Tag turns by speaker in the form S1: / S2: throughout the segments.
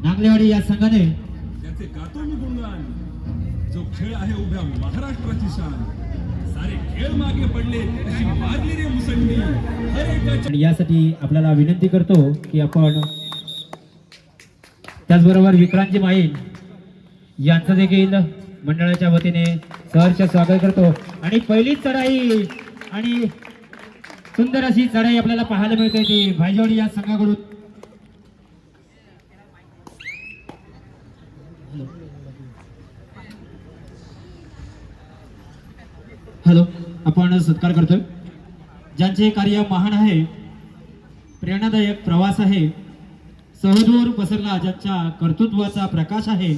S1: नागलेवाडी या संघाने
S2: त्याचे गातो मी गुणगान. जो खेळ आहे उभ्या महाराष्ट्राची शान. सारे खेळ मागे पडले अशी मारली रे मुसंडी. हर एकाच्या
S1: आणि यासाठी आपल्याला विनंती करतो की आपण त्याचबरोबर विक्रांतजी माईल यांचं देखील मंडळाच्या वतीने सहर्ष स्वागत करतो. आणि पहिली चढाई आणि सुंदर अशी चढाई आपल्याला पाहायला मिळते ती भाईजवाडी या संघाकडून. हॅलो, आपण सत्कार करतोय ज्यांचे कार्य महान आहे, प्रेरणादायक प्रवास आहे, सहजूर पसरला ज्यांच्या कर्तृत्वाचा प्रकाश आहे,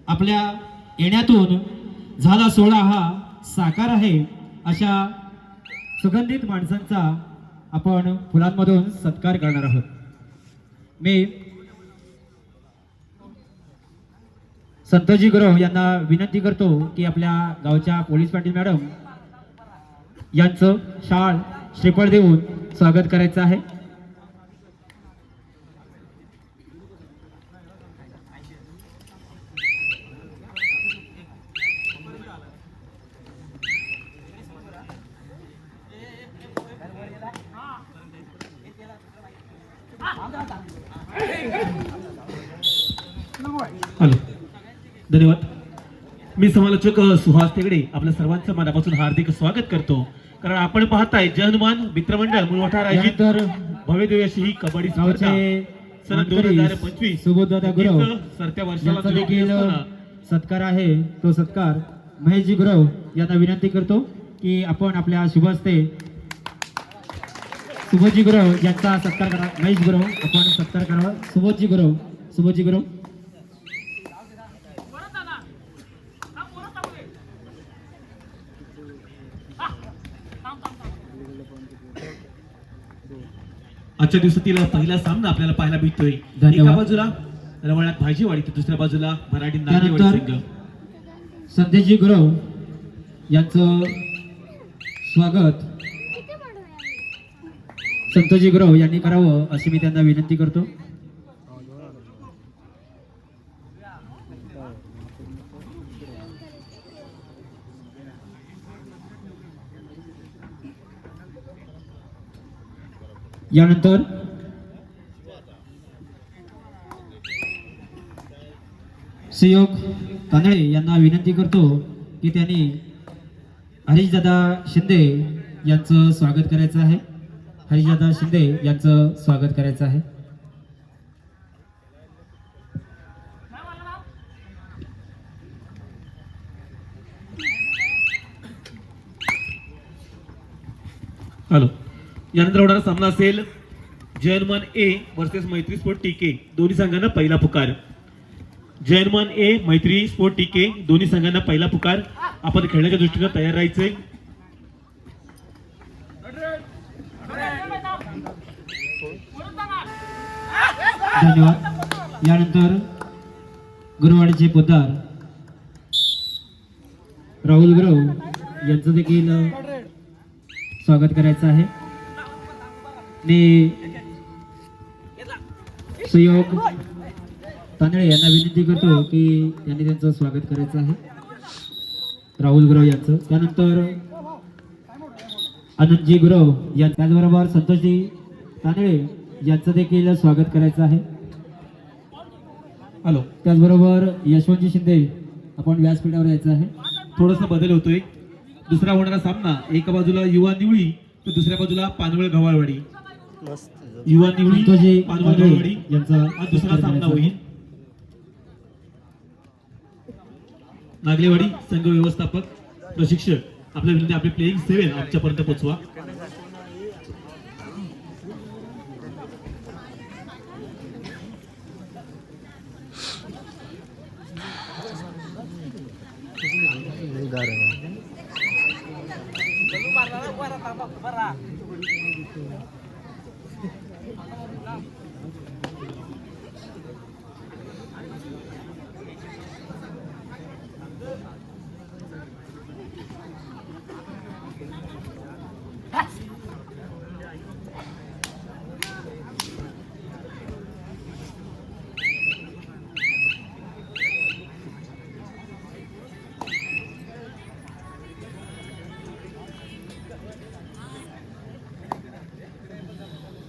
S1: आपल्या येण्यातून झाला सोहळा हा साकार आहे, अशा सुगंधित माणसांचा आपण फुलांमधून सत्कार करणार आहोत. मी संतोषजी गुरव यांना विनंती करतो की आपल्या गावच्या पोलीस पाटील मॅडम यांचं शाळ श्रीफळ देऊन स्वागत करायचं आहे.
S3: हॅलो, धन्यवाद. मी समालोचक सुहास तेगडे आपल्या सर्वांचं मनापासून हार्दिक स्वागत करतो. कारण आपण पाहताय जय हनुमान मित्रमंडळ मुलवाठार आयोजित
S1: यानंतर
S3: भव्यदिव्य अशी ही कबड्डी स्पर्धा
S1: गावचे
S3: सन 2025
S1: सुबोधदादा गुरव
S3: सरत्या वर्षाला
S1: यांचा
S3: सुरू
S1: देखील
S3: असताना
S1: सत्कार आहे. तो सत्कार महेशजी गुरव यांना विनंती करतो की आपण आपल्या शुभ हस्ते सुबोधजी गुरव यांचा सत्कार करा. महेश गुरव आपण सत्कार करावा. सुबोधजी गुरव, सुबोधजी गुरव.
S3: आजच्या दिवसातील पहिला सामना आपल्याला पाहायला मिळतोय.
S1: धन्यवाद.
S3: एका बाजूला रवळ्यात भाजीवाडी तर दुसऱ्या बाजूला मराठी नागेवाडी
S1: त्यानंतर
S3: संघ.
S1: संदेशजी गुरव यांचं स्वागत संतोषजी गुरव यांनी करावं अशी मी त्यांना विनंती करतो. यानंतर सहयोग कांदळे यांना विनंती करतो की त्यांनी हरीशदादा शिंदे यांचं स्वागत करायचं आहे. हरीशदादा शिंदे यांचं स्वागत करायचं आहे.
S3: हॅलो, यानंतर होणारा सामना असेल जयनमान ए वर्सेस मैत्री स्पोर्ट टीके. दोन्ही संघांना पहिला पुकार. जयनमान ए मैत्री स्पोर्ट टीके दोन्ही संघांना पहिला पुकार. आपण खेळण्याच्या दृष्टीने तयार राहायचंय.
S1: धन्यवाद. यानंतर गुरुवाडीचे पोद्दार राहुल गुरव यांचं देखील स्वागत करायचं आहे. मी सहयोग तांदळे यांना विनंती करतो की त्यांनी त्यांचं स्वागत करायचं आहे, राहुल गुरव यांचं. त्यानंतर आनंदजी गुरव या त्याचबरोबर संतोषजी तांदळे यांचं देखील स्वागत करायचं आहे.
S3: हॅलो,
S1: त्याचबरोबर यशवंतजी शिंदे आपण व्यासपीठावर यायचं आहे.
S3: थोडासा बदल होतोय. दुसरा होणारा सामना एका बाजूला युवा निवळी तर दुसऱ्या बाजूला पानवळ गव्हाळवाडी. युवा निवळी
S1: संतोषजी
S3: पानवळ गव्हाळवाडी
S1: यांचा
S3: हा दुसरा सामना होईल. नागलेवाडी संघ व्यवस्थापक प्रशिक्षक आपल्या विनंती आपले प्लेइंग 7 आमच्यापर्यंत पोहोचवा.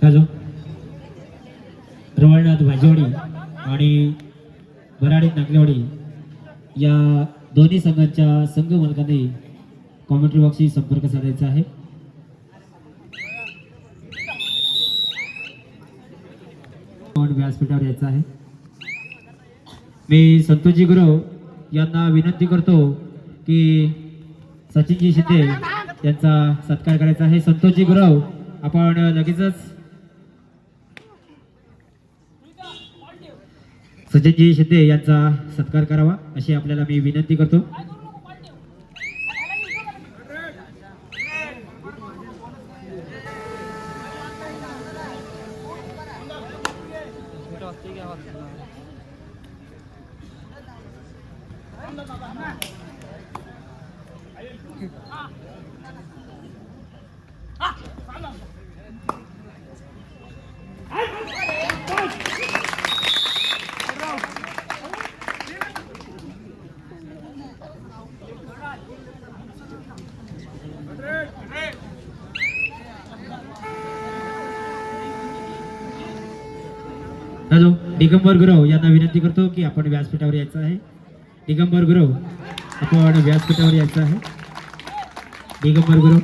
S1: हॅलो रवळनाथ भाजीवाडी आणि बराडी नागलेवाडी या दोन्ही संघांच्या संघ मालकांनी कॉमेंट्री बॉक्सशी संपर्क साधायचा आहे. व्यासपीठावर यायचं आहे. मी संतोषजी गुरव यांना विनंती करतो की सचिनजी शिंदे यांचा सत्कार करायचा आहे. संतोषजी गुरव आपण लगेचच सचिनजी शिंदे यांचा सत्कार करावा अशी आपल्याला मी विनंती करतो. हॅलो दिगंबर गुरव यांना विनंती करतो की आपण व्यासपीठावर यायचं आहे. दिगंबर गुरव आपण व्यासपीठावर यायचं आहे. दिगंबर गुरव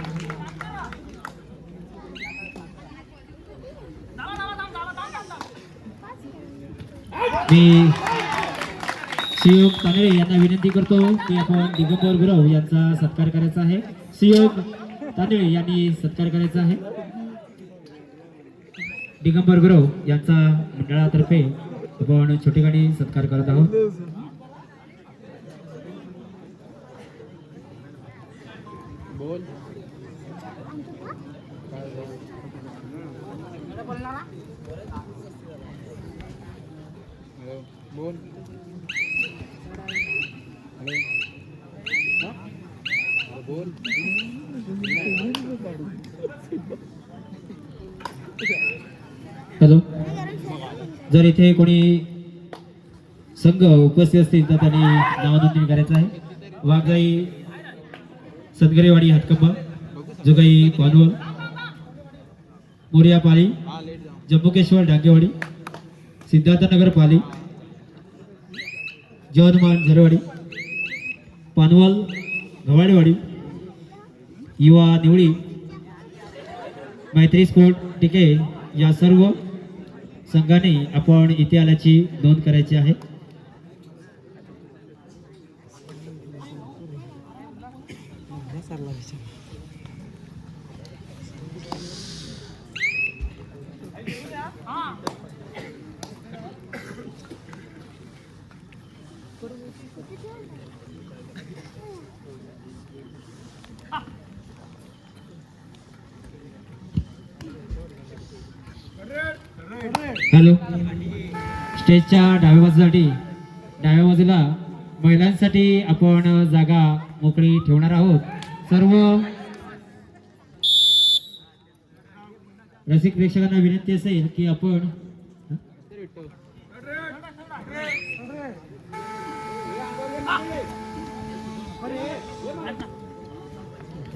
S1: मी शिवम तांदळे यांना विनंती करतो की आपण दिगंबर गुरव यांचा सत्कार करायचा आहे. शिवम तांदळे यांनी सत्कार करायचा आहे. दिगंबर गुरव यांचा मंडळातर्फे आपण छोटेखानी सत्कार करत आहोत. हॅलो जर इथे कोणी संघ उपस्थित असतील तर त्यांनी नावनोंदणी करायचं आहे. वाघाई सदगरेवाडी हातकंबा जोगाई पानवल मोरिया पाली जम्बुकेश्वर डांगेवाडी सिद्धार्थनगर पाली जवनमान झरवाडी पानवल गव्हाडेवाडी युवा निवडी मैत्री स्पोर्ट टिके या सर्व संघाने आपण इथे आल्याची नोंद करायची आहे. हॅलो स्टेजच्या डाव्या बाजूला महिलांसाठी आपण जागा मोकळी ठेवणार आहोत. सर्व रसिक प्रेक्षकांना विनंती असेल की आपण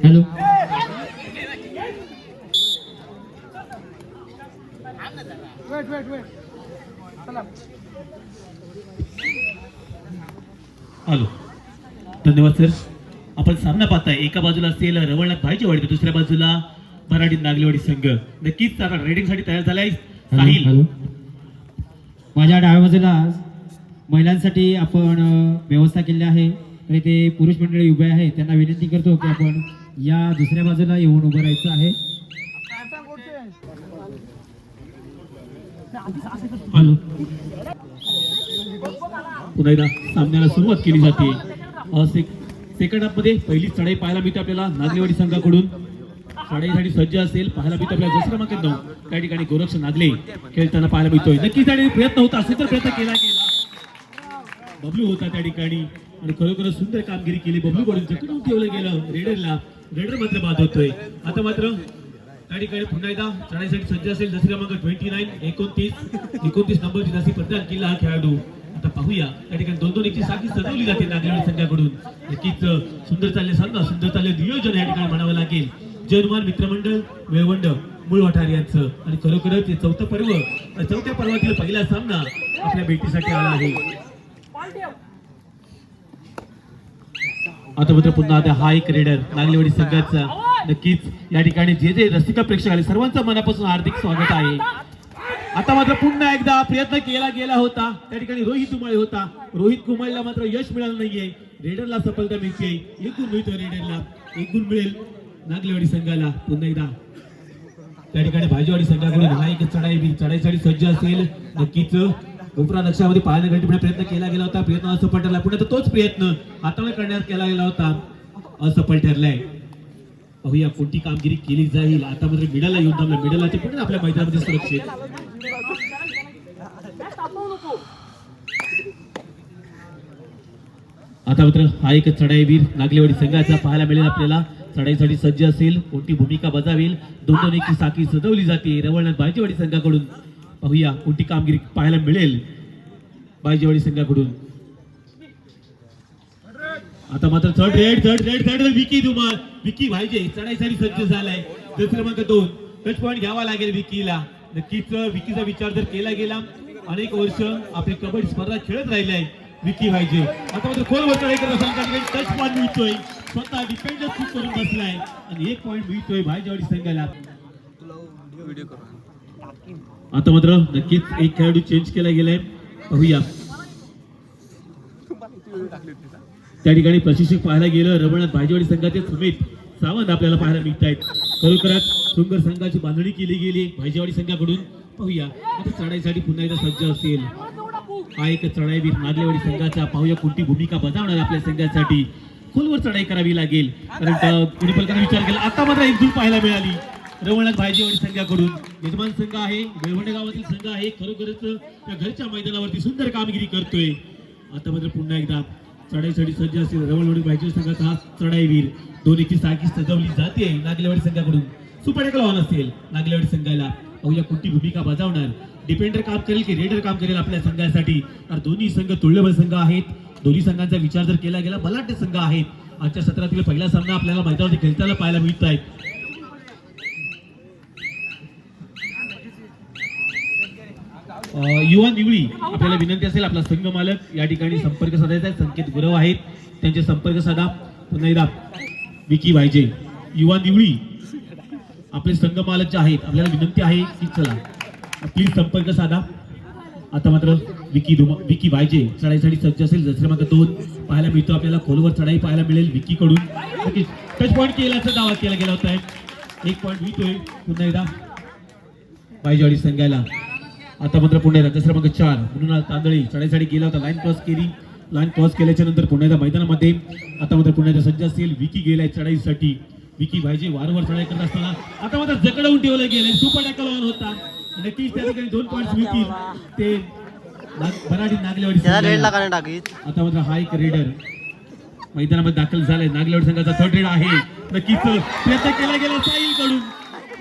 S1: हॅलो
S3: आलो. धन्यवाद सर. आपण सामना पाहताय. एका बाजूला असेल रवळनाथ भाईचीवाडी तर दुसऱ्या बाजूला बराडी नागलेवाडी संघ. नक्कीच आता रेडिंग साठी तयार झालाय. साहिल
S1: हॅलो माझ्या डाव्या बाजूला महिलांसाठी आपण व्यवस्था केली आहे. तर इथे पुरुष मंडळी उभे आहे. त्यांना विनंती करतो की आपण या दुसऱ्या बाजूला येऊन उभं राहायचं आहे.
S3: हॅलो पुन्हा एकदा सामन्याला सुरुवात केली जाते. सेकंड हाफ मध्ये पहिली चढाई पाहायला मिळते आपल्याला नागलेवाडी संघाकडून. चढाईसाठी सज्ज असेल पाहायला मिळते आपल्याला. जसं क्रमांक 9 काही ठिकाणी गोरक्ष नागले खेळताना पाहायला मिळतोय. नक्कीच त्याने प्रयत्न होता असेल तर प्रयत्न केला बबलू होता त्या ठिकाणी आणि खरोखर सुंदर कामगिरी केली. बबलू कडून चकडून ठेवलं गेलं रेडर मात्र बाद होतोय. आता मात्र त्या ठिकाणी पुन्हा एकदा चढाईसाठी सज्ज असेल. जसं क्रमांक 29 नंबरची जास्ती प्रदान केला हा खेळाडू. आता पाहूया त्या ठिकाणी 2-2 साखी सजवली जाते नागलेवाडी संघाकडून. नक्कीच सुंदर चालले सामना सुंदर चालले नियोजन या ठिकाणी म्हणावं लागेल. जयनुमान मित्रमंडळ वेळवंड मूळ वठार यांचं. आणि खरोखरच हे चौथं पर्व, चौथ्या पर्वातील पहिला सामना आपल्या भेटीसाठी आला आहे. आता मात्र पुन्हा आता हा एक रेडर नागलेवाडी संघाचा. नक्कीच या ठिकाणी जे जे रसिका प्रेक्षक आले सर्वांचं मनापासून हार्दिक स्वागत आहे. आता मात्र पुन्हा एकदा प्रयत्न केला गेला होता, त्या ठिकाणी रोहित धुमाळे होता. रोहित धुमाळेला मात्र यश मिळालं नाहीये. रेडरला सफलता मिळते, एक गुण मिळतो रेडरला, एक गुण मिळेल नागलेवाडी संघाला. पुन्हा एकदा त्या ठिकाणी भाजीवाडी संघाकडून हा एक चढाईसाठी सज्ज असेल. नक्कीच उपरा नक्षामध्ये पाहण्यासाठी प्रयत्न केला गेला होता, प्रयत्न असफल ठरला. पुन्हा तोच प्रयत्न हाताने करण्यात केला गेला होता, असफल ठरलाय. पाहूया कोणती कामगिरी केली जाईल. आता मात्र मिडाला येऊन थांबला, मिडाला ते पुन्हा आपल्या मैदानामध्ये सुरक्षित. आता मात्र हा एक चढाईवीर नागलेवाडी संघाचा पाहायला मिळेल आपल्याला. चढाईसाठी सज्ज असेल, कोणती भूमिका बजावेल, दोन एकी साखळी सजवली जाते रवळनाथ बायजेवाडी संघाकडून. पाहूया कोणती कामगिरी पाहायला मिळेल बायजेवाडी संघाकडून. आता मात्र थर्ड रेड विकी धुमाळ, विकी भाईजे चढाईसाठी सज्ज झालाय. क्रमांक 2 टच पॉइंट घ्यावा लागेल विकीला. नक्कीच विकीचा विचार जर केला गेला, अनेक वर्ष आपली कबड्डी स्पर्धा खेळत राहिलाय विकी भाईजे. आता मात्र खोलवर चढाई करत असताना टच पॉइंट मिळतोय, स्वतः डिफेंडर चूक करून बसलाय आणि 1 पॉइंट मिळतोय भाईजेवाडी संघाला. आता मात्र नक्कीच एक खेळाडू चेंज केला गेलाय. पाहूया त्या ठिकाणी प्रशिक्षक पाहायला गेलं रवळनाथ भाईजेवाडी संघाचे सुमित सावंत आपल्याला पाहायला मिळत आहेत. खरोखरच सुंदर संघाची बांधणी केली गेली भाईजेवाडी संघाकडून. पाहूया आता चढाईसाठी पुन्हा एकदा सज्ज असेल हा एक चढाईवीर नागलेवाडी संघाचा. पाहूया कोणती भूमिका बजावणार आपल्या संघासाठी. खोलवर चढाई करावी लागेल, कारण कुणी पलकाने विचार केला. आता मात्र एकजूट पाहायला मिळाली रवळनाथ भाईजेवाडी संघाकडून. यजमान संघ आहे, बेळवंडे गावातील संघ आहे, खरोखरच त्या घरच्या मैदानावरती सुंदर कामगिरी करतोय. आता मात्र पुन्हा एकदा चढाईसाठी सज्ज असेल रवळवाडी भाईजेवाडी संघाचा हा चढाईवीर. दोन्हीची साखळी सजवली जाते नागलेवाडी संघाकडून. सुपर टॅकल ऑन असेल नागलेवाडी संघाला. पाहूया कोणती भूमिका बजावणार, डिफेंडर काम करेल की रेडर काम करेल आपल्या संघासाठी. तर दोन्ही संघ तुल्यबळ संघ आहेत. दोन्ही संघांचा विचार जर केला गेला बलाढ्य संघ आहेत. आजच्या सत्रातील पहिला सामना आपल्याला मैदानावरती खेळताना पाहायला मिळत आहे. युवा निवळी आपल्याला विनंती असेल, आपला संघ मालक या ठिकाणी संपर्क साधायचा आहे. संकेत गुरव आहेत, त्यांचे संपर्क साधा. पुन्हा एकदा विकी भाईजे युवा निवळी आपले संघ मालक जे आहेत, आपल्याला विनंती आहे की चला प्लीज संपर्क साधा. आता मात्र विकी भाईजे चढाईसाठी सज्ज असेल. क्रमांक 2 पाहायला मिळतो आपल्याला. खोलवर चढाई पाहायला मिळेल विकी कडून. टच पॉइंट केल्याचा दावा केला गेला होता. 1 पॉइंट मिळतोय पुन्हा एकदा भाईजेवाडी संघाला. आता मात्र पुन्हा एकदा क्रमांक 4 म्हणून तांदळी चढाईसाठी गेला होता. लाईन क्रॉस केली, लाईन क्रॉस केल्याच्या नंतर पुन्हा एकदा मैदानामध्ये. आता मात्र पुन्हा एकदा सज्ज असेल. विकी गेलाय चढाईसाठी. विकी भाईजे वारंवार चढाई करत असताना आता मात्र जकडवून ठेवलं गेलंय. सुपर टॅकल ऑन होता. नक्कीच त्या ठिकाणी 2 पॉइंट्स मिळतील ते बराडी नागलेवाडी संघाला. आता मात्र हा एक रेडर मैदानामध्ये दाखल झालाय. नागलेवाडी संघाचा थर्ड रेड आहे. नक्कीच प्रयत्न केला गेला साहिल कडून.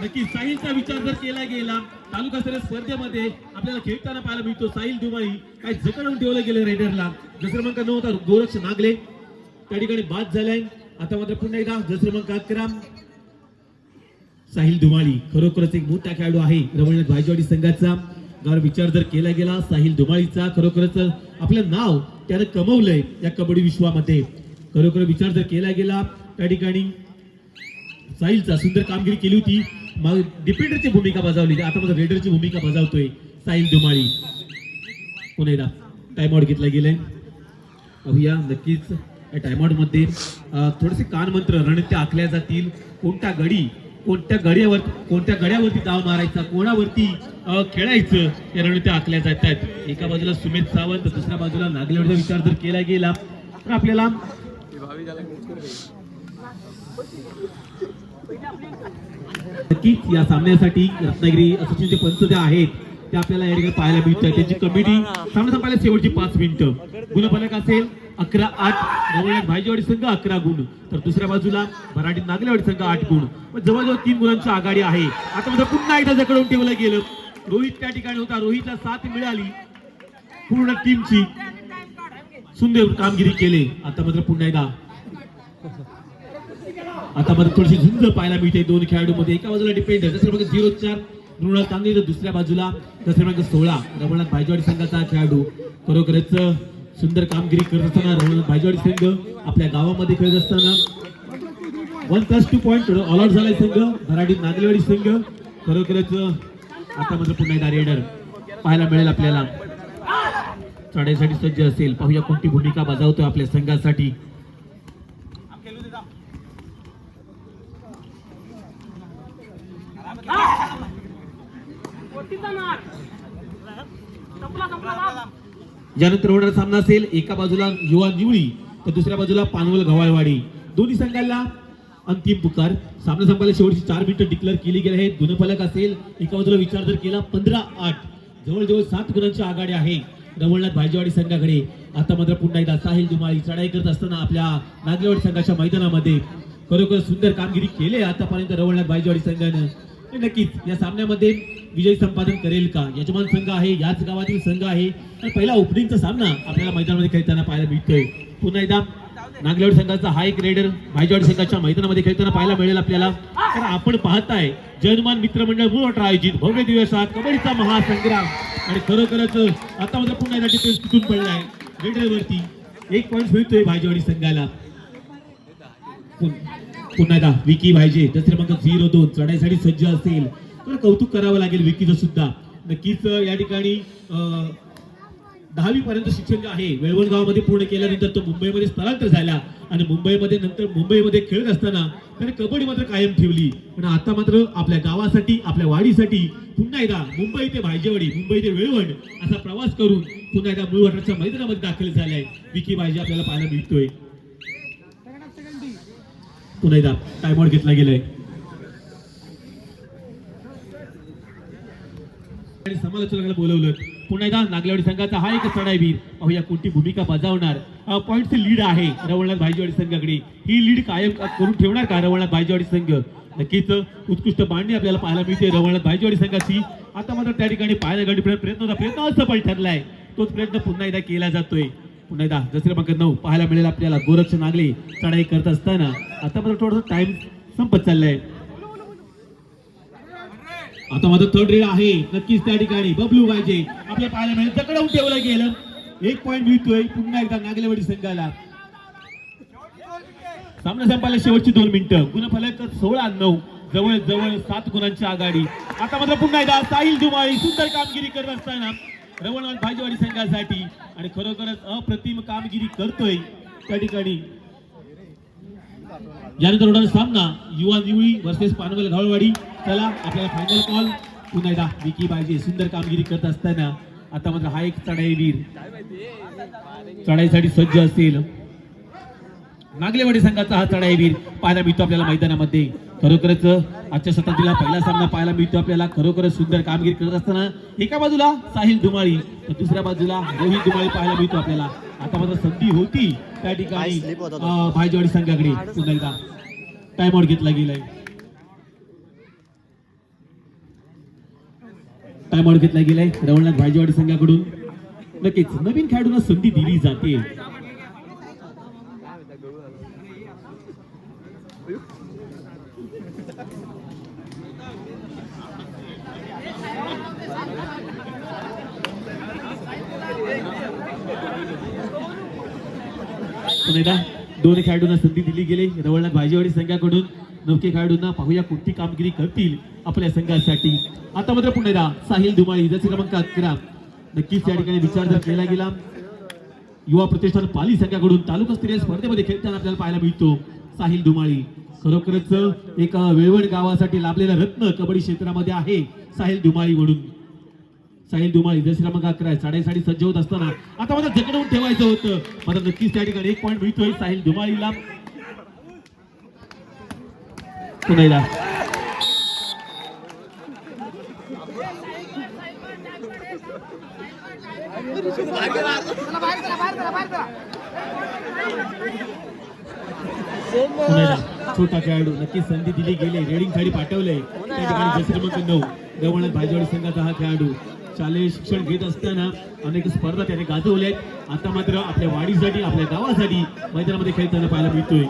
S3: नक्कीच साहिलचा विचार जर केला गेला तालुकास्तरीय स्पर्धेमध्ये आपल्याला खेळताना पाहायला मिळतो. साहिल धुमाळी काय जकडवून ठेवलं गेलं रेडरला. क्रमांक 9 होता गोरक्ष नागले, त्या ठिकाणी बाद झालाय. आता मात्र पुन्हा एकदा क्रमांक 11 साहिल धुमाळी. खरोखरच एक मोठा खेळाडू आहे रवळनाथ भाईजेवाडी संघाचा. जर विचार जर केला गेला साहिल धुमाळीचा, खरोखरच आपलं नाव त्यानं कमवलंय या कबड्डी विश्वामध्ये. खरोखर विचार जर केला गेला त्या ठिकाणी साहिलचा सुंदर कामगिरी केली होती. मग डिफेंडरची भूमिका बजावली, आता मात्र रेडरची भूमिका बजावतोय साहिल धुमाळी. पुन्हा एकदा टाइम आउट घेतला गेलाय. पाहूया नक्कीच या टाइम आउट मध्ये थोडेसे कानमंत्र रणनीत्या आखल्या जातील. कोणत्या गड्यावरती डाव मारायचा, कोणावरती खेळायचं या रणनीत्या आखल्या जात आहेत. एका बाजूला सुमित सावंत, दुसऱ्या बाजूला नागलेवाडीचा विचार जर केला गेला तर आपल्याला नक्कीच या सामन्यासाठी रत्नागिरी असोसिएशनचे पंच जे आहेत ते आपल्याला या ठिकाणी पाहायला मिळत आहे. त्यांची कमिटी सामना संपायला शेवटची 5 मिनिटं. गुणफलक असेल 11-8 रवळनाथ भाईजेवाडी संघ 11 गुण, तर दुसऱ्या बाजूला मराठी नागलेवाडी संघ 8 गुण. जवळजवळ 3 गुणांची आघाडी आहे. आता मध्ये पुन्हा एकदा जकडून ठेवलं गेलं. रोहित त्या ठिकाणी होता, रोहितला साथ मिळाली पूर्ण टीमची. सुंदर कामगिरी केली. आता मात्र पुन्हा एकदा आता मध्ये थोडीशी झुंज पाहायला मिळते दोन खेळाडूंमध्ये. एका बाजूला डिपेंडर जसं क्रमांक 0-4 मृणाल तांदळे, तर दुसऱ्या बाजूला जसं क्रमांक 16 रघुनाथ भाईजवाडी संघाचा खेळाडू. खरोखरच सुंदर कामगिरी करत असताना रघुनाथ भाईजवाडी संघ आपल्या गावामध्ये खेळत असताना 1+2 पॉईंट ऑल आउट झालाय संघ भराडी नागलेवाडी संघ. खरोखरच आता मात्र पुन्हा एकदा रेडर पाहायला मिळेल आपल्याला. चढाईसाठी सज्ज असेल, पाहूया कोणती भूमिका बजावतोय आपल्या संघासाठी. यानंतर होणारा सामना असेल एका बाजूला युवा निवळी तर दुसऱ्या बाजूला पानवल गव्हाळवाडी. दोन्ही संघाला अंतिम पुकार. सामना संपायला शेवटची 4 मिनिटं डिक्लेअर केली गेली आहेत. गुणफलक असेल एका बाजूला विचार जर केला 15-8 जवळजवळ 7 गुणांची आघाडी आहे रघुनाथ भाईजवाडी संघाकडे. आता मात्र पुन्हा एकदा साहिल दुमाळी चढाई करत असताना आपल्या नागलेवाडी संघाच्या मैदानामध्ये खरोखर सुंदर कामगिरी केली आतापर्यंत रघुनाथ भाईजवाडी संघानं. नक्कीच या सामन्यामध्ये विजय संपादन करेल का? यजमान संघ आहे, याच गावातील संघ आहे. आणि पहिला ओपनिंगचा सामना आपल्याला मैदानामध्ये खेळताना पाहायला मिळतोय. पुन्हा एकदा नागलेवाडी संघाचा हा एक रेडर भाईजवाडी संघाच्या मैदानामध्ये खेळताना पाहायला मिळेल आपल्याला. तर आपण पाहताय जनमान मित्र मंडळ मुळाट आयोजित भव्य दिवसा कबड्डीचा महासंग्राम. आणि खरोखरच आता मात्र पुन्हा एकदा डिफेन्स तुटून पडलाय रेडरवरती. 1 पॉईंट मिळतोय भाईजवाडी संघाला. पुन्हा एकदा विकी भाईजे जसे क्रमांक 0-2 चढाईसाठी सज्ज असेल तर कौतुक करावं लागेल विकीचं सुद्धा. नक्कीच या ठिकाणी 10वी पर्यंत शिक्षण जे आहे वेळवण गावामध्ये पूर्ण केल्यानंतर तो मुंबईमध्ये स्थलांतर झाला आणि मुंबईमध्ये नंतर मुंबईमध्ये खेळत असताना त्याने कबड्डी मात्र कायम ठेवली. पण आता मात्र आपल्या गावासाठी आपल्या वाडीसाठी पुन्हा एकदा मुंबई ते भाईजेवाडी मुंबई ते वेळवण असा प्रवास करून पुन्हा एकदा मुळवाटाच्या मैदानामध्ये दाखल झालाय विकी भाईजे आपल्याला पाहायला मिळतोय. पुन्हा एकदा टाइम आउट घेतला गेलाय आणि समालोचकाला बोलवलं. पुन्हा एकदा नागलेवाडी संघाचा हा एक चढाईवीर पाहूया कोणती भूमिका बजावणार. पॉईंटची लीड आहे रघुनाथ भाईजवाडी संघाकडे. ही लीड कायम करून ठेवणार का रघुनाथ भाईजवाडी संघ? नक्कीच उत्कृष्ट मांडणी आपल्याला पाहायला मिळते रघुनाथ भाईजवाडी संघाची. आता मात्र त्या ठिकाणी पाहायला गडी प्रयत्न असफल ठरलाय. तोच प्रयत्न पुन्हा एकदा केला जातोय. पुन्हा एकदा जसे क्रमांक 9 पाहायला मिळेल आपल्याला गोरक्ष नागले चढाई करत असताना आता मात्र थोडासा टाइम संपत चाललाय. आता मात्र थर्ड रेड आहे. नक्कीच त्या ठिकाणी बबलू पाहिजे आपल्या पाहायला मिळेल जकडवून ठेवलं गेलं. 1 पॉईंट मिळतोय पुन्हा एकदा नागलेवाडी संघाला. सामना संपायला शेवटची 2 मिनिटं. गुणफलक 16-9 जवळ जवळ 7 गुणांची आघाडी. आता मात्र पुन्हा एकदा साहिल दुमाळी सुंदर कामगिरी करत असताना रघुनाथ भाईजवाडी संघासाठी आणि खरोखरच अप्रतिम कामगिरी करतोय त्या ठिकाणी. यानंतर होणारा सामना युवा निवळी वर्सेस पानवल गव्हाळवाडी. चला आपल्याला फायनल कॉल. पुन्हा एकदा विकी पाहिजे सुंदर कामगिरी करत असताना आता मात्र हा एक चढाईवीर चढाईसाठी सज्ज असेल. नागलेवाडी संघाचा हा चढाईवीर पाहायला मिळतो आपल्याला मैदानामध्ये. खरोखरच आजच्या शताब्दीला पहिला सामना पाहायला मिळतो आपल्याला. खरोखरच सुंदर कामगिरी करत असताना एका बाजूला साहिल दुमाळी तर दुसऱ्या बाजूला रोहित दुमाळी पाहायला मिळतो आपल्याला. आता मात्र संधी होती त्या ठिकाणी भाईजवाडी संघाकडे. पुन्हा एकदा टाइम आउट घेतला गेलाय. टाइम आउट घेतला गेलाय रघुनाथ भाईजवाडी संघाकडून. नक्कीच नवीन खेळाडूंना संधी दिली जाते. पुन्हा एकदा 2 खेळाडूंना संधी दिली गेली रघुनाथ भाईजवाडी संघाकडून. 9 खेळाडूंना पाहूया कोणती कामगिरी करतील आपल्या संघासाठी. आता मात्र पुन्हा एकदा साहिल दुमाळी जसे क्रमांक 11. नक्कीच या ठिकाणी विचार जर केला गेला युवा प्रतिष्ठान पाली संघाकडून तालुकास्तरीय स्पर्धेमध्ये खेळताना आपल्याला पाहायला मिळतो साहिल दुमाळी. खरोखरच एक वेळवण गावासाठी लाभलेला रत्न कबड्डी क्षेत्रामध्ये आहे साहिल दुमाळी म्हणून. साहिल दुमाळी जसे क्रमांक 11 चढाईसाठी सज्ज होत असताना आता मला जकडवून ठेवायचं होतं. मात्र नक्कीच त्या ठिकाणी 1 पॉईंट मिळतोय साहिल दुमाळीला. पुन्हा एकदा छोटा खेळाडू नक्कीच संधी दिली गेली. रेडिंग साठी पाठवलंय त्या ठिकाणी जसे क्रमांक 9 रघुनाथ भाईजवाडी संघाचा हा खेळाडू. शालेय शिक्षण घेत असताना अनेक स्पर्धा त्याने गाजवल्या. आता मात्र आपल्या वाडीसाठी आपल्या गावासाठी मैदानामध्ये खेळताना पाहायला मिळतोय.